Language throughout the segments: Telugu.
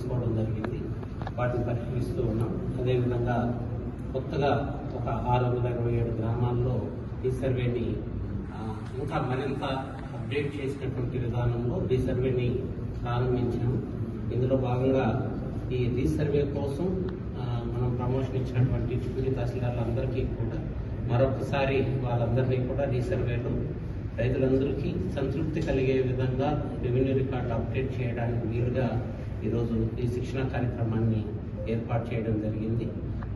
తీసుకోవడం జరిగింది. వాటిని పరిశీలిస్తూ ఉన్నాం. అదేవిధంగా కొత్తగా ఒక 627 గ్రామాల్లో రీసర్వేని ఇంకా మరింత అప్డేట్ చేసినటువంటి విధానంలో రీసర్వేని ప్రారంభించాము. ఇందులో భాగంగా ఈ రీసర్వే కోసం మనం ప్రమోషన్ ఇచ్చినటువంటి డిప్యూటీ తహసీల్దార్లందరికీ కూడా మరొకసారి వాళ్ళందరినీ కూడా రీసర్వేలో రైతులందరికీ సంతృప్తి కలిగే విధంగా రెవెన్యూ రికార్డులు అప్డేట్ చేయడానికి వీలుగా ఈరోజు ఈ శిక్షణ కార్యక్రమాన్ని ఏర్పాటు చేయడం జరిగింది.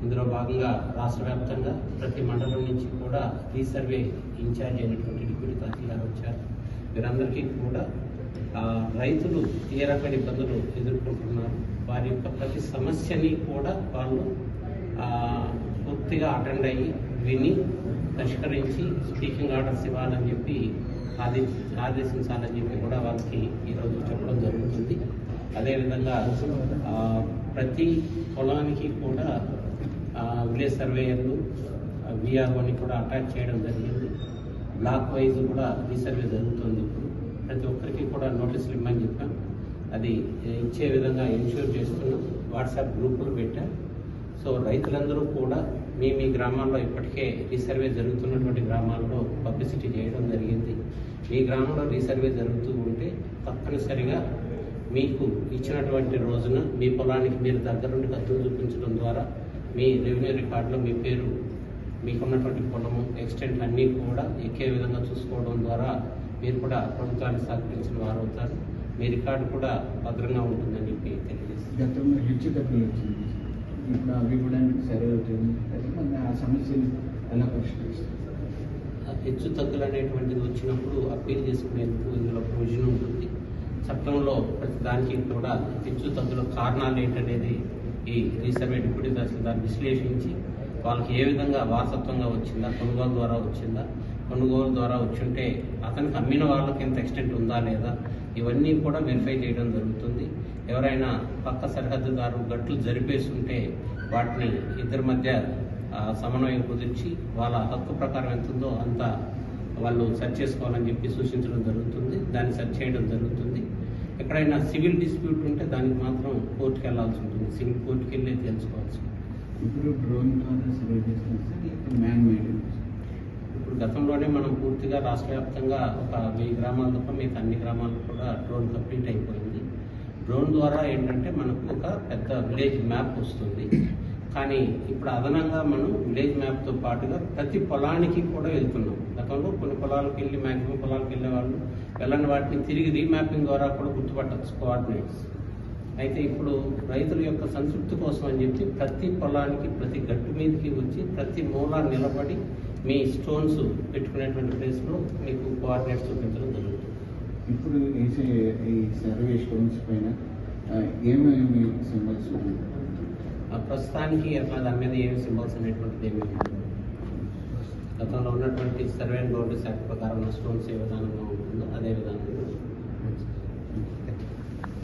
ఇందులో భాగంగా రాష్ట్ర వ్యాప్తంగా ప్రతి మండలం నుంచి కూడా రీసర్వే ఇన్ఛార్జ్ అయినటువంటి డిప్యూటీ తహసీల్దార్ వచ్చారు. వీరందరికీ కూడా రైతులు ఏ రకమైన ఇబ్బందులు ఎదుర్కొంటున్నారు, వారి యొక్క ప్రతి సమస్యని కూడా వాళ్ళు పూర్తిగా అటెండ్ అయ్యి విని పరిష్కరించి స్పీకింగ్ ఆర్డర్స్ ఇవ్వాలని చెప్పి ఆదేశించాలని చెప్పి కూడా వాళ్ళకి ఈరోజు చెప్పడం జరుగుతుంది. అదేవిధంగా ప్రతి పొలానికి కూడా విలేజ్ సర్వేయర్లు విఆర్ఓని కూడా అటాచ్ చేయడం జరిగింది. బ్లాక్ వైజ్ కూడా రీసర్వే జరుగుతుంది. ఇప్పుడు ప్రతి ఒక్కరికి కూడా నోటీసులు ఇవ్వమని చెప్పాం. అది ఇచ్చే విధంగా ఎన్ష్యూర్ చేస్తున్నాం. వాట్సాప్ గ్రూపులు పెట్టాం. సో రైతులందరూ కూడా మీ గ్రామాల్లో ఇప్పటికే రీసర్వే జరుగుతున్నటువంటి గ్రామాల్లో పబ్లిసిటీ చేయడం జరిగింది. మీ గ్రామంలో రీసర్వే జరుగుతూ ఉంటే తప్పనిసరిగా మీకు ఇచ్చినటువంటి రోజున మీ పొలానికి మీరు దగ్గరుండి కత్తులు చూపించడం ద్వారా మీ రెవెన్యూ రికార్డులో మీ పేరు, మీకున్నటువంటి పొలము, ఎక్స్టెంట్ అన్నీ కూడా ఎక్కే విధంగా చూసుకోవడం ద్వారా మీరు కూడా ప్రభుత్వాన్ని సహకరించిన వారు అవుతారు. మీ రికార్డు కూడా భద్రంగా ఉంటుందని చెప్పి తెలియజేస్తుంది. గతంలో హెచ్చు తగ్గులు వచ్చింది, ఇప్పుడు అవి కూడా సరే అవుతుంది. ఆ సమస్యను ఎలా పరిష్కరిస్తారు? హెచ్చు తగ్గులు అనేటువంటిది వచ్చినప్పుడు అప్పీల్ చేసుకునేందుకు ఇందులో ప్రొవిజన్ ఉంటుంది. చట్టంలో ప్రతి దానికి కూడా హెచ్చు తగ్గుల కారణాలు ఏంటనేది ఈ రీసర్వే డిప్యూటీ తహసీల్దార్ విశ్లేషించి వాళ్ళకి ఏ విధంగా వారసత్వంగా వచ్చిందా, కొనుగోలు ద్వారా వచ్చిందా, కొనుగోలు ద్వారా వచ్చుంటే అతనికి అమ్మిన వాళ్ళకి ఎంత ఎక్స్టెంట్ ఉందా లేదా, ఇవన్నీ కూడా వెరిఫై చేయడం జరుగుతుంది. ఎవరైనా పక్క సరిహద్దుదారు గట్లు జరిపేస్తుంటే వాటిని ఇద్దరి మధ్య సమన్వయం కుదిర్చి వాళ్ళ హక్కు ప్రకారం ఎంత ఉందో అంత వాళ్ళు సెర్చ్ చేసుకోవాలని చెప్పి సూచించడం జరుగుతుంది. దాన్ని సెర్చ్ చేయడం జరుగుతుంది. ఎక్కడైనా సివిల్ డిస్ప్యూట్ ఉంటే దానికి మాత్రం కోర్టుకి వెళ్లాల్సి ఉంటుంది. సివిల్ కోర్టుకి వెళ్ళి తెలుసుకోవాల్సి ఉంటుంది. ఇప్పుడు డ్రోన్ ఇప్పుడు గతంలోనే మనం పూర్తిగా రాష్ట్ర వ్యాప్తంగా ఒక 1000 గ్రామాల తప్ప మీకు అన్ని గ్రామాలు కూడా డ్రోన్ కంప్లీట్ అయిపోయింది. డ్రోన్ ద్వారా ఏంటంటే మనకు ఒక పెద్ద విలేజ్ మ్యాప్ వస్తుంది. కానీ ఇప్పుడు అదనంగా మనం విలేజ్ మ్యాప్తో పాటుగా ప్రతి పొలానికి కూడా వెళ్తున్నాం. గతంలో కొన్ని పొలాలకు వెళ్ళి మ్యాక్సిమం పొలాలకు వెళ్ళే వాళ్ళు వెళ్ళని వాటిని తిరిగి రీమ్యాపింగ్ ద్వారా కూడా గుర్తుపట్టచ్చు కోఆర్డినేట్స్. అయితే ఇప్పుడు రైతుల యొక్క సంతృప్తి కోసం అని చెప్పి ప్రతి పొలానికి ప్రతి గట్టు మీదకి వచ్చి ప్రతి మూల నిలబడి మీ స్టోన్స్ పెట్టుకునేటువంటి ప్లేస్లో మీకు కోఆర్డినేట్స్ చూపించడం జరుగుతుంది. ఇప్పుడు ఈ సర్వే స్టోన్స్ పైన ఏమేమి సింబల్స్ ప్రస్తుతానికి అట్లా దాని మీద ఏమి సింబల్స్ అనేటువంటిది ఏమి గతంలో ఉన్నటువంటి సర్వే అండ్ బౌండరీస్ యాక్ట్ ప్రకారం స్టోన్స్ ఏ విధానంగా ఉంటుందో అదే విధానంగా